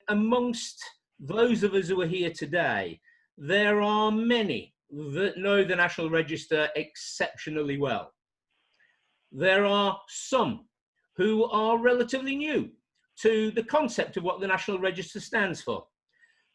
amongst those of us who are here today, there are many that know the National Register exceptionally well. There are some who are relatively new to the concept of what the National Register stands for.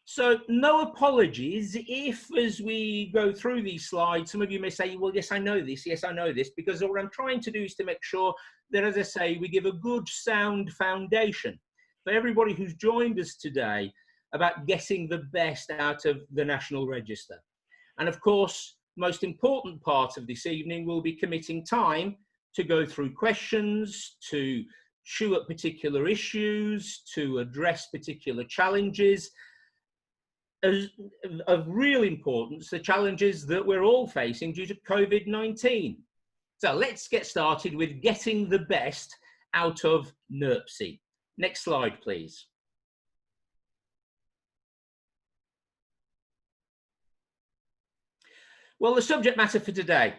So no apologies if, as we go through these slides, some of you may say, well, yes, I know this, because what I'm trying to do is to make sure that, as I say, we give a good, sound foundation for everybody who's joined us today about getting the best out of the National Register. And of course, most important part of this evening will be committing time to go through questions, to chew up particular issues, to address particular challenges, of real importance, the challenges that we're all facing due to COVID-19. So let's get started with getting the best out of NRPSI. Next slide, please. Well, the subject matter for today,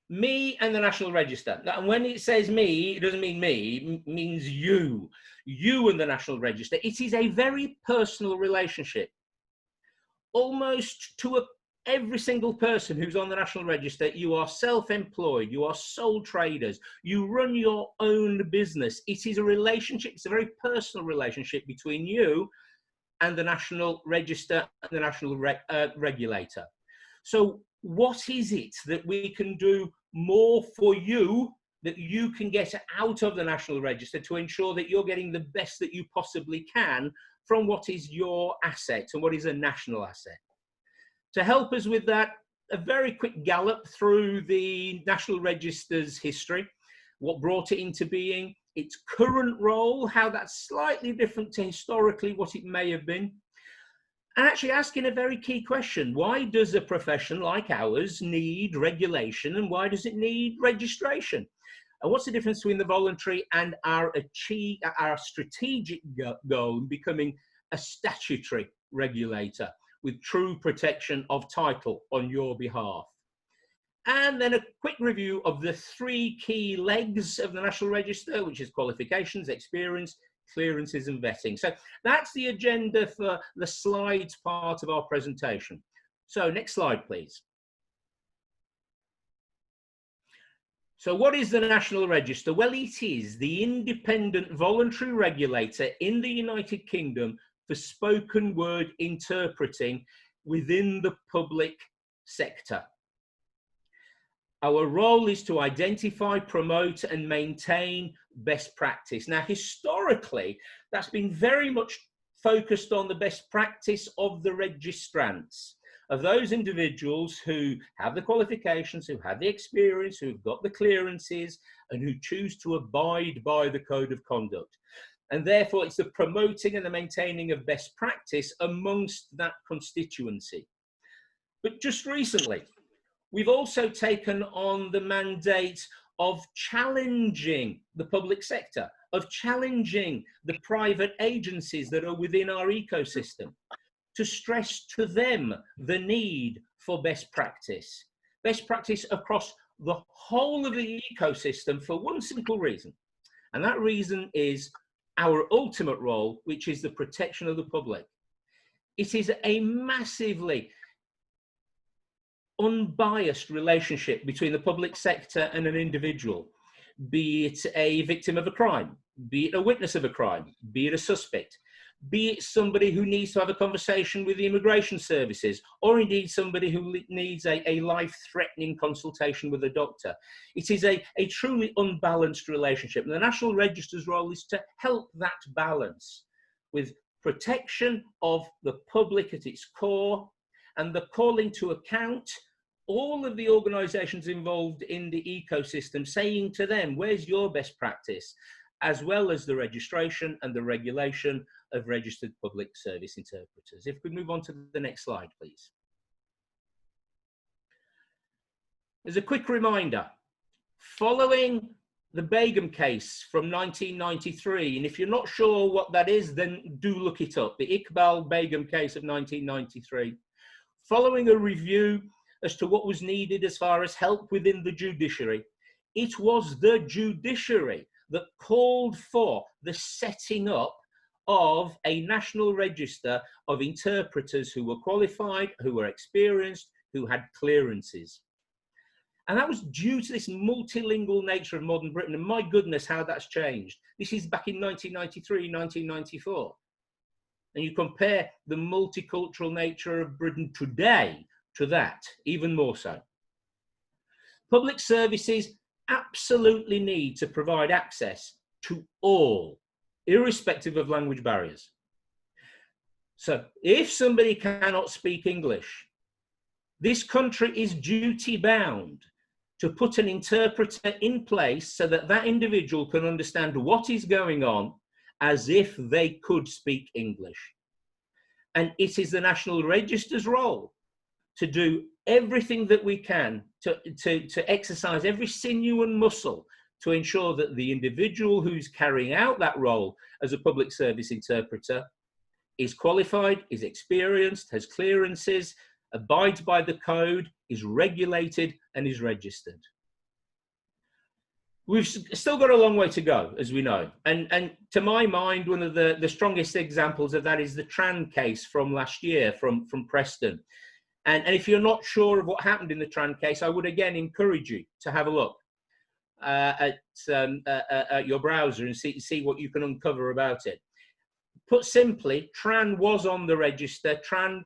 me and the National Register. And when it says me, it doesn't mean me, it means you and the National Register. It is a very personal relationship. Almost to every single person who's on the National Register, you are self-employed, you are sole traders, you run your own business. It is a relationship, it's a very personal relationship between you and the National Register and the National Regulator. So what is it that we can do more for you, that you can get out of the National Register to ensure that you're getting the best that you possibly can from what is your asset and what is a national asset? To help us with that, a very quick gallop through the National Register's history, what brought it into being, its current role, how that's slightly different to historically what it may have been, and actually asking a very key question. Why does a profession like ours need regulation, and why does it need registration? And what's the difference between the voluntary and our strategic goal in becoming a statutory regulator with true protection of title on your behalf? And then a quick review of the three key legs of the National Register, which is qualifications, experience, clearances and vetting. So that's the agenda for the slides part of our presentation. So next slide, please. So what is the National Register? Well, it is the independent voluntary regulator in the United Kingdom for spoken word interpreting within the public sector. Our role is to identify, promote and maintain best practice. Now, historically, that's been very much focused on the best practice of the registrants, of those individuals who have the qualifications, who have the experience, who've got the clearances, and who choose to abide by the code of conduct. And therefore, it's the promoting and the maintaining of best practice amongst that constituency. But just recently, we've also taken on the mandate of challenging the public sector, of challenging the private agencies that are within our ecosystem, to stress to them the need for best practice across the whole of the ecosystem for one simple reason. And that reason is our ultimate role, which is the protection of the public. It is a massively unbiased relationship between the public sector and an individual, be it a victim of a crime, be it a witness of a crime, be it a suspect, be it somebody who needs to have a conversation with the immigration services, or indeed somebody who needs a life-threatening consultation with a doctor. It is a truly unbalanced relationship. And the National Register's role is to help that balance with protection of the public at its core and the calling to account all of the organisations involved in the ecosystem, saying to them, where's your best practice, as well as the registration and the regulation of registered public service interpreters. If we move on to the next slide, please. As a quick reminder, following the Begum case from 1993, and if you're not sure what that is, then do look it up, the Iqbal Begum case of 1993, following a review as to what was needed as far as help within the judiciary, it was the judiciary that called for the setting up of a national register of interpreters who were qualified, who were experienced, who had clearances. And that was due to this multilingual nature of modern Britain. And my goodness, how that's changed. This is back in 1993, 1994. And you compare the multicultural nature of Britain today to that, even more so. Public services absolutely need to provide access to all, irrespective of language barriers. So if somebody cannot speak English, this country is duty bound to put an interpreter in place so that that individual can understand what is going on as if they could speak English. And it is the National Register's role to do everything that we can to exercise every sinew and muscle to ensure that the individual who's carrying out that role as a public service interpreter is qualified, is experienced, has clearances, abides by the code, is regulated, and is registered. We've still got a long way to go, as we know. And to my mind, one of the strongest examples of that is the Tran case from last year from Preston. And if you're not sure of what happened in the Tran case, I would again encourage you to have a look at your browser and see what you can uncover about it. Put simply, Tran was on the register. Tran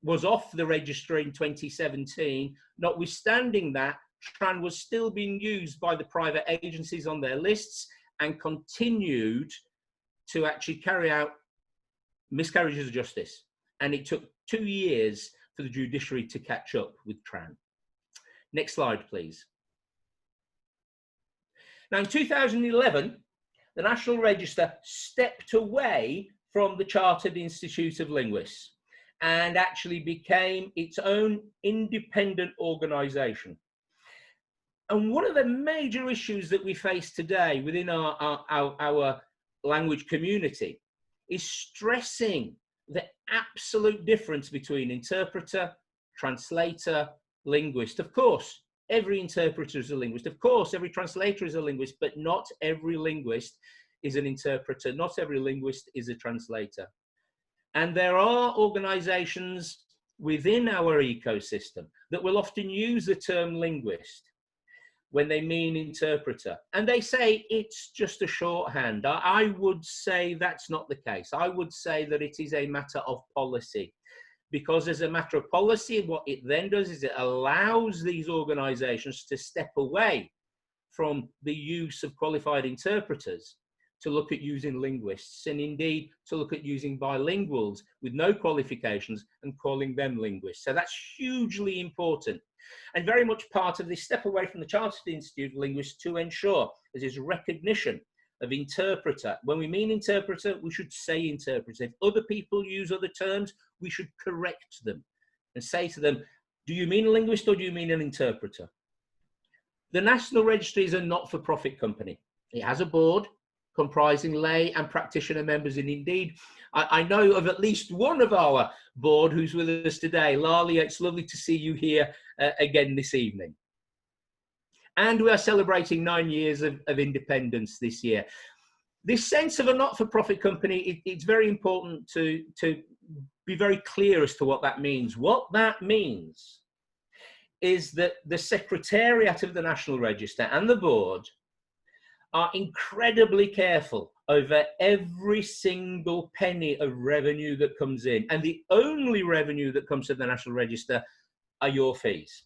was off the register in 2017. Notwithstanding that, Tran was still being used by the private agencies on their lists and continued to actually carry out miscarriages of justice. And it took 2 years for the judiciary to catch up with Tran. Next slide, please. Now, in 2011, the National Register stepped away from the Chartered Institute of Linguists and actually became its own independent organisation. And one of the major issues that we face today within our language community is stressing the absolute difference between interpreter, translator, linguist. Of course, every interpreter is a linguist. Of course, every translator is a linguist, but not every linguist is an interpreter. Not every linguist is a translator. And there are organizations within our ecosystem that will often use the term linguist when they mean interpreter. And they say it's just a shorthand. I would say that's not the case. I would say that it is a matter of policy. Because as a matter of policy, what it then does is it allows these organizations to step away from the use of qualified interpreters to look at using linguists, and indeed to look at using bilinguals with no qualifications and calling them linguists. So that's hugely important and very much part of this step away from the Chartered Institute of Linguists to ensure there is recognition of interpreter. When we mean interpreter, we should say interpreter. If other people use other terms, we should correct them and say to them, do you mean a linguist or do you mean an interpreter? The National Registry is a not-for-profit company. It has a board comprising lay and practitioner members, and indeed, I know of at least one of our board who's with us today. Lali, it's lovely to see you here again this evening. And we are celebrating 9 years of independence this year. This sense of a not-for-profit company, it's very important to be very clear as to what that means. What that means is that the Secretariat of the National Register and the board are incredibly careful over every single penny of revenue that comes in. And the only revenue that comes to the National Register are your fees.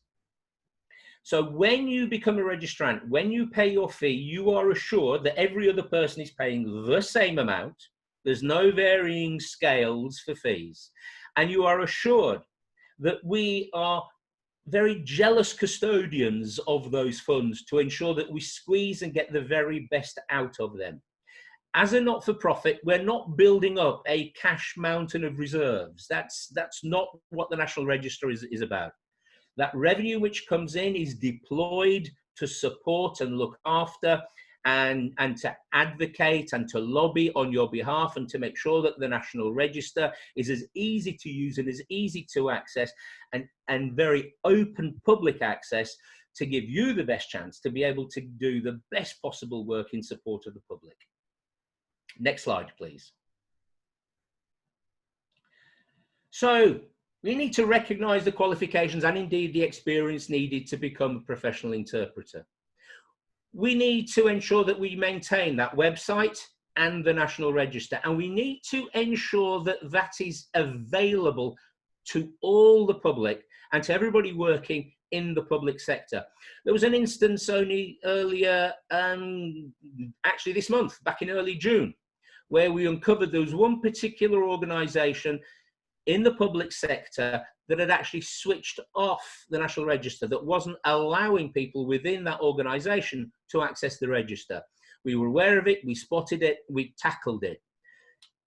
So when you become a registrant, when you pay your fee, you are assured that every other person is paying the same amount. There's no varying scales for fees. And you are assured that we are very jealous custodians of those funds to ensure that we squeeze and get the very best out of them. As a not-for-profit, we're not building up a cash mountain of reserves. That's not what the National Register is about. That revenue which comes in is deployed to support and look after and to advocate and to lobby on your behalf and to make sure that the National Register is as easy to use and as easy to access and very open public access to give you the best chance to be able to do the best possible work in support of the public. Next slide, please. So we need to recognise the qualifications and indeed the experience needed to become a professional interpreter. We need to ensure that we maintain that website and the National Register, and we need to ensure that that is available to all the public and to everybody working in the public sector. There was an instance only earlier, actually this month, back in early June, where we uncovered there was one particular organisation in the public sector that had actually switched off the National Register, that wasn't allowing people within that organisation to access the register. We were aware of it, we spotted it, we tackled it.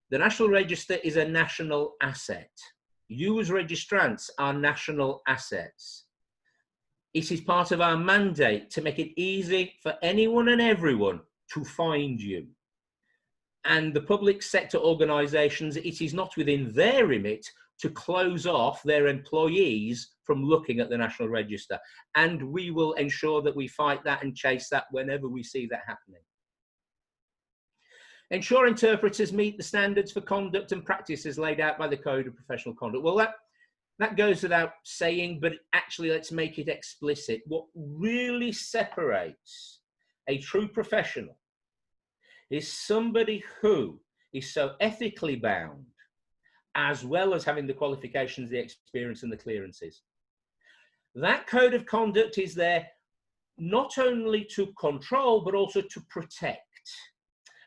The National Register is a national asset. You as registrants are national assets. It is part of our mandate to make it easy for anyone and everyone to find you. And the public sector organisations, it is not within their remit to close off their employees from looking at the National Register. And we will ensure that we fight that and chase that whenever we see that happening. Ensure interpreters meet the standards for conduct and practices laid out by the Code of Professional Conduct. Well, that goes without saying, but actually let's make it explicit. What really separates a true professional is somebody who is so ethically bound, as well as having the qualifications, the experience and the clearances. That code of conduct is there not only to control, but also to protect.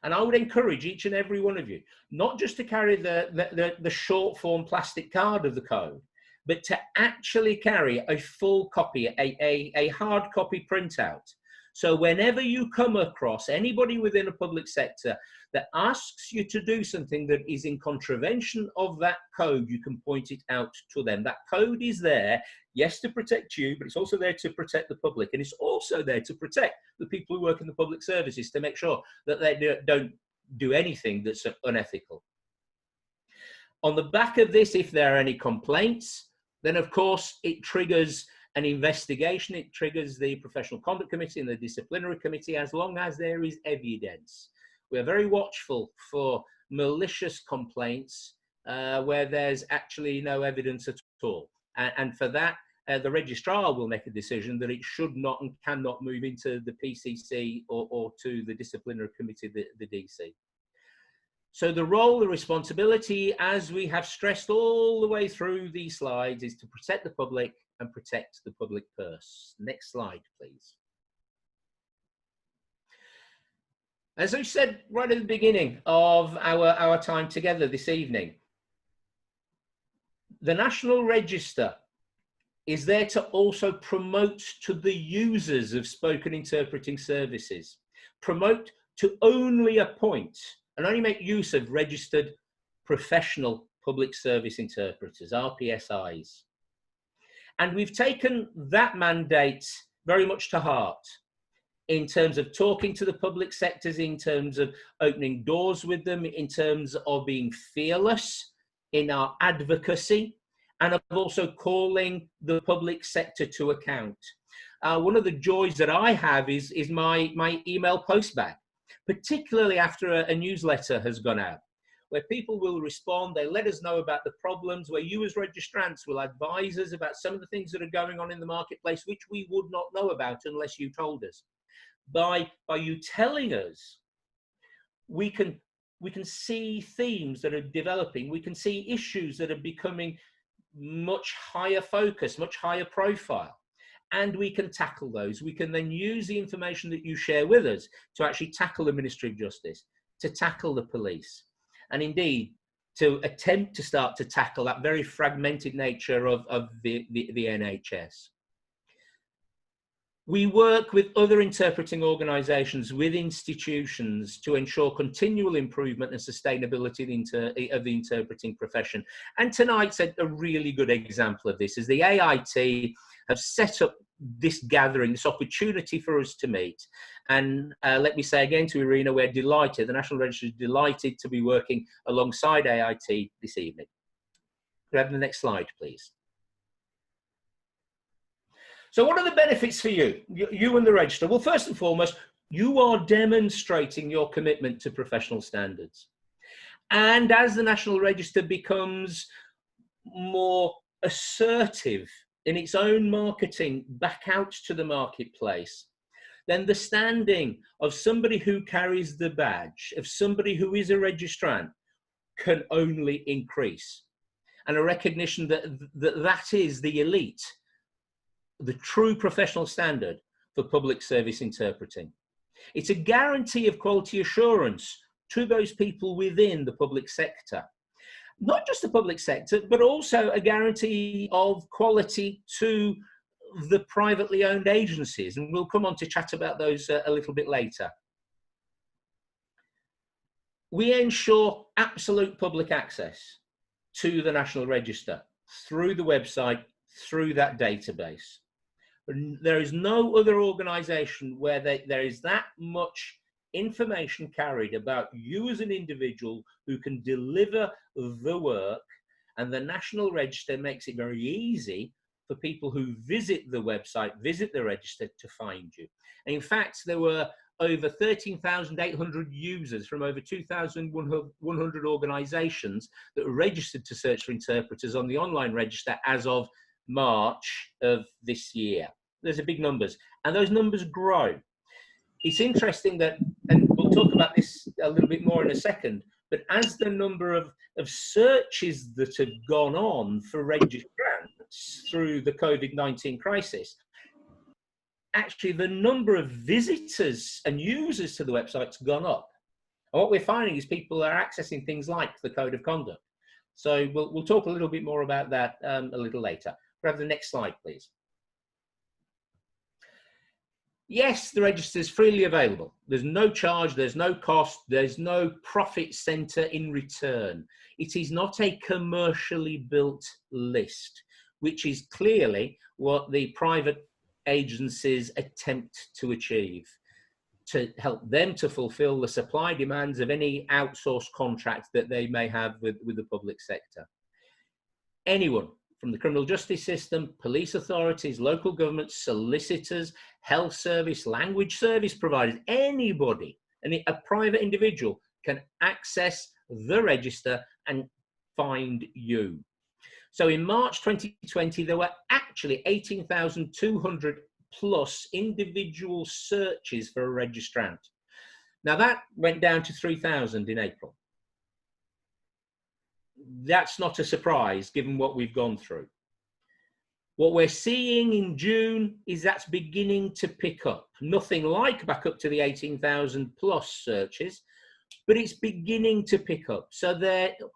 And I would encourage each and every one of you, not just to carry the short form plastic card of the code, but to actually carry a full copy, a hard copy printout. So whenever you come across anybody within a public sector that asks you to do something that is in contravention of that code, you can point it out to them. That code is there, yes, to protect you, but it's also there to protect the public. And it's also there to protect the people who work in the public services, to make sure that they don't do anything that's unethical. On the back of this, if there are any complaints, then of course it triggers an investigation. It triggers the Professional Conduct Committee and the Disciplinary Committee, as long as there is evidence. We are very watchful for malicious complaints where there's actually no evidence at all. And for that, the registrar will make a decision that it should not and cannot move into the PCC or to the Disciplinary Committee, the DC. So the role, the responsibility, as we have stressed all the way through these slides, is to protect the public and protect the public purse. Next slide, please. As I said right at the beginning of our time together this evening, the National Register is there to also promote to the users of spoken interpreting services, promote to only appoint and only make use of registered professional public service interpreters, RPSIs. And we've taken that mandate very much to heart in terms of talking to the public sectors, in terms of opening doors with them, in terms of being fearless in our advocacy, and of also calling the public sector to account. One of the joys that I have is my email postbag, particularly after a newsletter has gone out, where people will respond, they let us know about the problems, where you as registrants will advise us about some of the things that are going on in the marketplace, which we would not know about unless you told us. By you telling us, we can see themes that are developing, we can see issues that are becoming much higher focus, much higher profile, and we can tackle those. We can then use the information that you share with us to actually tackle the Ministry of Justice, to tackle the police, and indeed to attempt to start to tackle that very fragmented nature of the NHS. We work with other interpreting organisations, with institutions, to ensure continual improvement and sustainability of the interpreting profession. And tonight's a really good example of this, as the AIT have set up this gathering, this opportunity for us to meet. And let me say again to Irina, we're delighted, the National Register is delighted to be working alongside AIT this evening. Could I have the next slide, please? So what are the benefits for you and the Register? Well, first and foremost, you are demonstrating your commitment to professional standards. And as the National Register becomes more assertive in its own marketing back out to the marketplace, then the standing of somebody who carries the badge, of somebody who is a registrant, can only increase. And a recognition that that is the elite, the true professional standard for public service interpreting. It's a guarantee of quality assurance to those people within the public sector. Not just the public sector, but also a guarantee of quality to the privately owned agencies. And we'll come on to chat about those a little bit later. We ensure absolute public access to the National Register through the website, through that database. There is no other organisation where there is that much information carried about you as an individual who can deliver the work, and the National Register makes it very easy for people who visit the website, visit the register, to find you. And in fact, there were over 13,800 users from over 2,100 organisations that were registered to search for interpreters on the online register as of March of this year. There's a big numbers, and those numbers grow. It's interesting that, and we'll talk about this a little bit more in a second, but as the number of searches that have gone on for registrants through the COVID-19 crisis, actually the number of visitors and users to the website's gone up. And what we're finding is people are accessing things like the Code of Conduct. So we'll talk a little bit more about that a little later. We'll have the next slide, please. Yes, the register is freely available. There's no charge, there's no cost, there's no profit centre in return. It is not a commercially built list, which is clearly what the private agencies attempt to achieve, to help them to fulfil the supply demands of any outsourced contract that they may have with the public sector. Anyone from the criminal justice system, police authorities, local governments, solicitors, health service, language service providers, anybody, a private individual can access the register and find you. So in March 2020, there were actually 18,200 plus individual searches for a registrant. Now that went down to 3,000 in April. That's not a surprise given what we've gone through. What we're seeing in June is that's beginning to pick up. Nothing like back up to the 18,000 plus searches, but it's beginning to pick up. So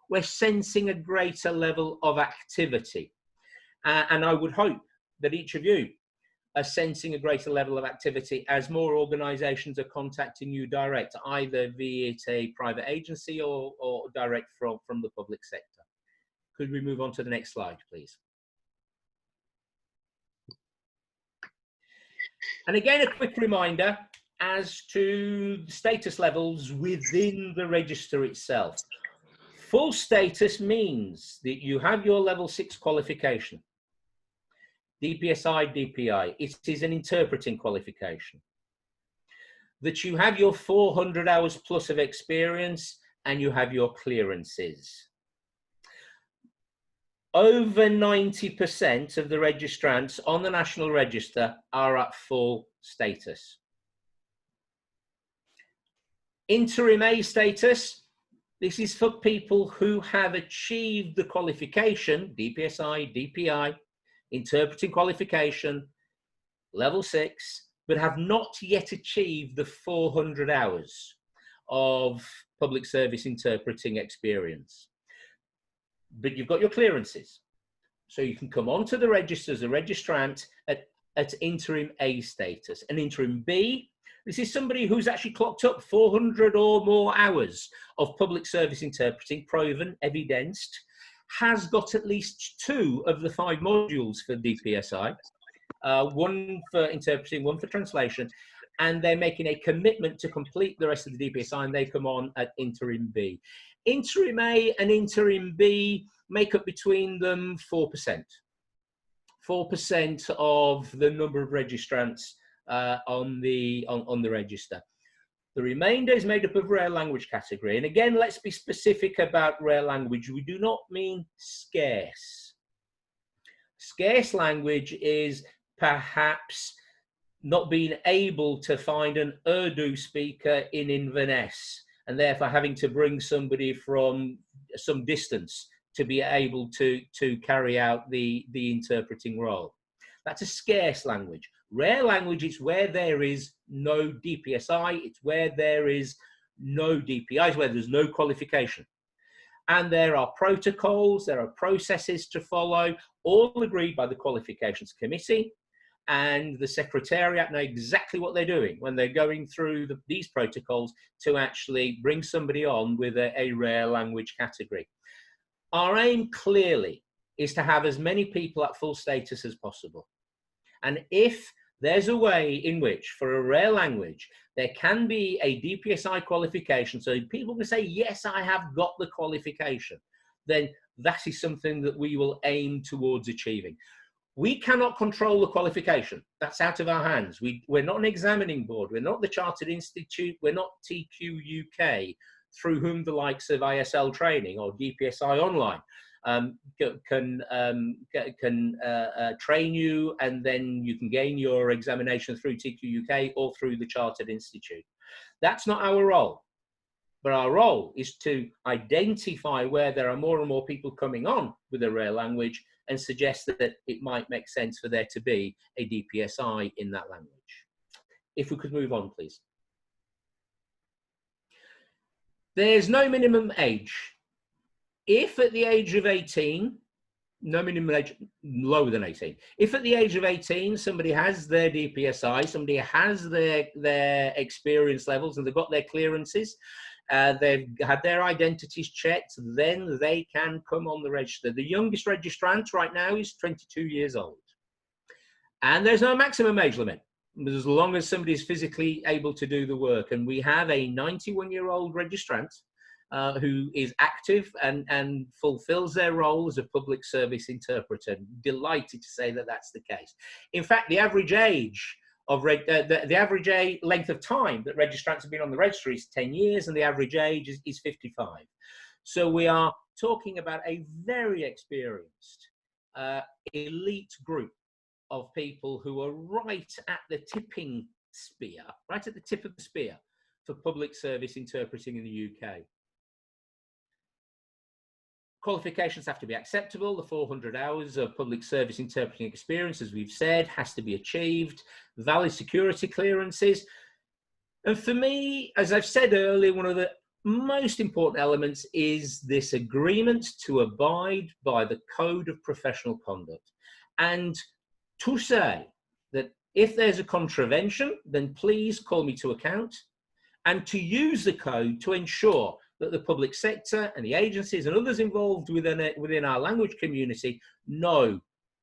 we're sensing a greater level of activity. And I would hope that each of you are sensing a greater level of activity as more organisations are contacting you direct, either via a private agency or direct from the public sector. Could we move on to the next slide, please? And again, a quick reminder as to status levels within the register itself. Full status means that you have your level 6 qualification. DPSI, DPI, it is an interpreting qualification. That you have your 400 hours plus of experience and you have your clearances. Over 90% of the registrants on the National Register are at full status. Interim A status, this is for people who have achieved the qualification, DPSI, DPI, interpreting qualification, level 6, but have not yet achieved the 400 hours of public service interpreting experience. But you've got your clearances. So you can come onto the register as a registrant at interim A status. And interim B, this is somebody who's actually clocked up 400 or more hours of public service interpreting, proven, evidenced, has got at least 2 of the 5 modules for DPSI, 1 for interpreting, 1 for translation, and they're making a commitment to complete the rest of the DPSI, and they come on at interim B. Interim A and interim B make up between them 4%. 4% of the number of registrants on the register. The remainder is made up of rare language category. And again, let's be specific about rare language. We do not mean scarce. Scarce language is perhaps not being able to find an Urdu speaker in Inverness, and therefore having to bring somebody from some distance to be able to carry out the interpreting role. That's a scarce language. Rare language is where there is no DPSI, it's where there is no DPI, it's where there's no qualification. And there are protocols, there are processes to follow, all agreed by the Qualifications Committee, and the Secretariat know exactly what they're doing when they're going through these protocols to actually bring somebody on with a rare language category. Our aim clearly is to have as many people at full status as possible. And if there's a way in which, for a rare language, there can be a DPSI qualification, so people can say, yes, I have got the qualification, then that is something that we will aim towards achieving. We cannot control the qualification. That's out of our hands. We're not an examining board. We're not the Chartered Institute. We're not TQ UK, through whom the likes of ISL training or DPSI online can train you, and then you can gain your examination through TQ UK or through the Chartered Institute. That's not our role. But our role is to identify where there are more and more people coming on with a rare language and suggest that it might make sense for there to be a DPSI in that language. If we could move on, please. There's no minimum age. If at the age of 18, no minimum age lower than 18. If at the age of 18, somebody has their DPSI, somebody has their experience levels and they've got their clearances, they've had their identities checked, then they can come on the register. The youngest registrant right now is 22 years old. And there's no maximum age limit, as long as somebody is physically able to do the work. And we have a 91-year-old registrant who is active and fulfills their role as a public service interpreter. Delighted to say that that's the case. In fact, the average age of the average length of time that registrants have been on the registry is 10 years, and the average age is 55. So we are talking about a very experienced elite group of people who are right at the tipping spear, right at the tip of the spear for public service interpreting in the UK. Qualifications have to be acceptable. The 400 hours of public service interpreting experience, as we've said, has to be achieved. Valid security clearances. And for me, as I've said earlier, one of the most important elements is this agreement to abide by the Code of Professional Conduct. And to say that if there's a contravention, then please call me to account, and to use the code to ensure that the public sector and the agencies and others involved within our language community know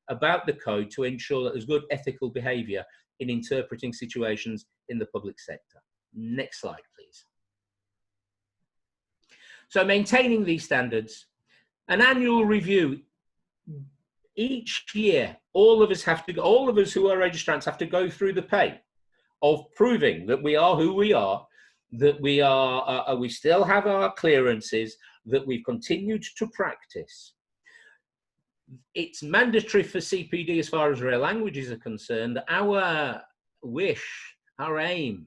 about the code to ensure that there's good ethical behaviour in interpreting situations in the public sector. Next slide, please. So maintaining these standards, an annual review. Each year, all of us who are registrants have to go through the pain of proving that we are who we are, that we still have our clearances, that we've continued to practice. It's mandatory for CPD as far as rare languages are concerned. Our wish, our aim,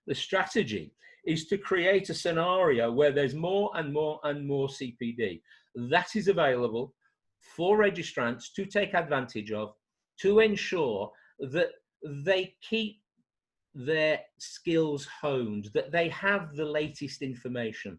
the strategy is to create a scenario where there's more and more and more CPD. That is available for registrants to take advantage of, to ensure that they keep their skills honed, that they have the latest information.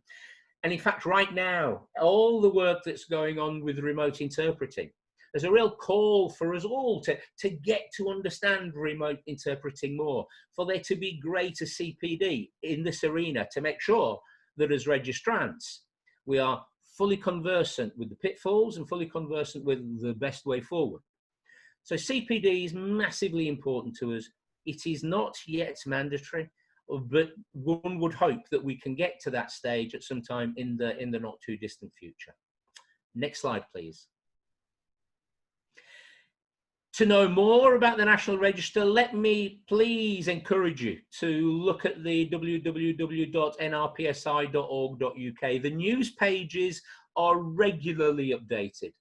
And in fact, right now, all the work that's going on with remote interpreting, there's a real call for us all to get to understand remote interpreting more, for there to be greater CPD in this arena, to make sure that as registrants, we are fully conversant with the pitfalls and fully conversant with the best way forward. So CPD is massively important to us. It is not yet mandatory, but one would hope that we can get to that stage at some time in the not too distant future. Next slide, please. To know more about the National Register, let me please encourage you to look at the www.nrpsi.org.uk. The news pages are regularly updated,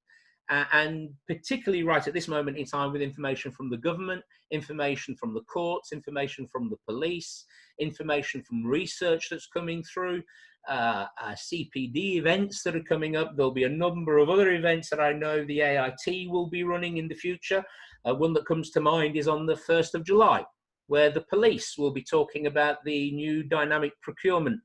and particularly right at this moment in time, with information from the government, information from the courts, information from the police, information from research that's coming through, CPD events that are coming up. There'll be a number of other events that I know the AIT will be running in the future. One that comes to mind is on the 1st of July, where the police will be talking about the new dynamic procurement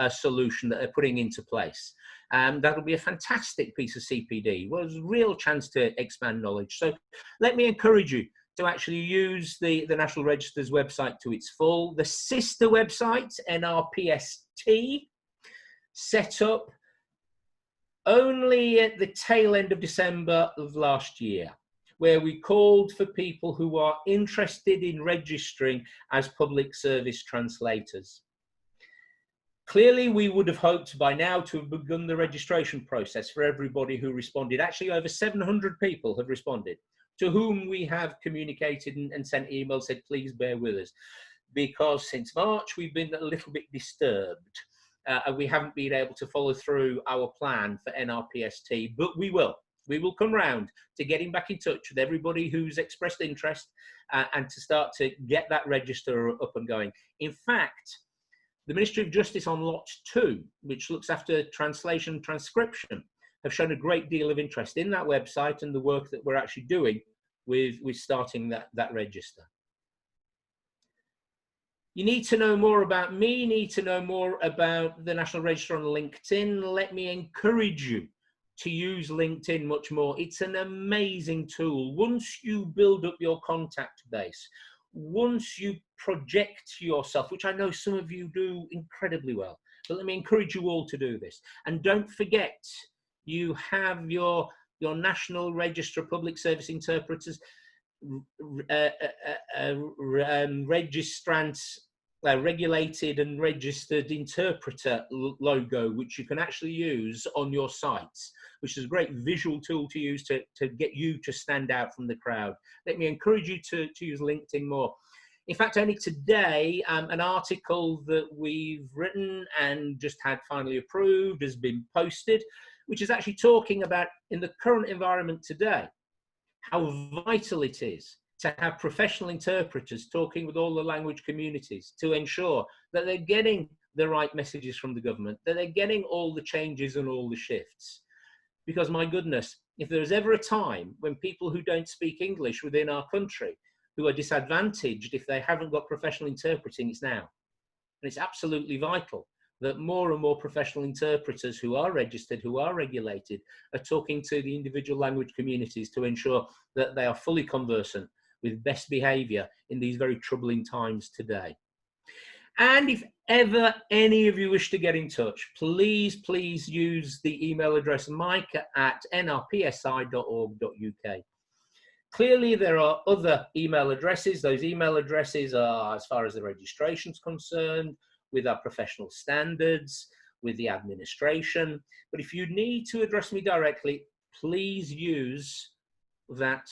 solution that they're putting into place. That'll be a fantastic piece of CPD. Well, there's a real chance to expand knowledge. So let me encourage you to actually use the National Register's website to its full. The sister website, NRPST, set up only at the tail end of December of last year, where we called for people who are interested in registering as public service translators. Clearly, we would have hoped by now to have begun the registration process for everybody who responded. Actually, over 700 people have responded, to whom we have communicated and sent emails, said, please bear with us, because since March, we've been a little bit disturbed. And we haven't been able to follow through our plan for NRPST, but we will. We will come round to getting back in touch with everybody who's expressed interest and to start to get that register up and going. In fact, the Ministry of Justice on Lot 2, which looks after translation and transcription, have shown a great deal of interest in that website and the work that we're actually doing with starting that register. You need to know more about me, need to know more about the National Register on LinkedIn. Let me encourage you to use LinkedIn much more. It's an amazing tool. Once you build up your contact base, once you project yourself, which I know some of you do incredibly well, but let me encourage you all to do this. And don't forget, you have your National Register of Public Service Interpreters, registrants, regulated and registered interpreter logo, which you can actually use on your sites, which is a great visual tool to use to get you to stand out from the crowd. Let me encourage you to use LinkedIn more. In fact, only today, an article that we've written and just had finally approved has been posted, which is actually talking about, in the current environment today, how vital it is to have professional interpreters talking with all the language communities to ensure that they're getting the right messages from the government, that they're getting all the changes and all the shifts. Because my goodness, if there's ever a time when people who don't speak English within our country, who are disadvantaged if they haven't got professional interpreting, it's now. And it's absolutely vital that more and more professional interpreters who are registered, who are regulated, are talking to the individual language communities to ensure that they are fully conversant with best behaviour in these very troubling times today. And if ever any of you wish to get in touch, please use the email address mike@nrpsi.org.uk. Clearly, there are other email addresses. Those email addresses are, as far as the registration is concerned, with our professional standards, with the administration. But if you need to address me directly, please use that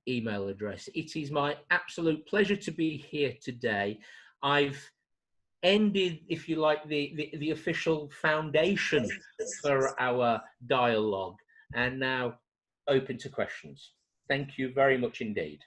email address. It is my absolute pleasure to be here today. I've ended, if you like, the official foundation for our dialogue, and now open to questions. Thank you very much indeed.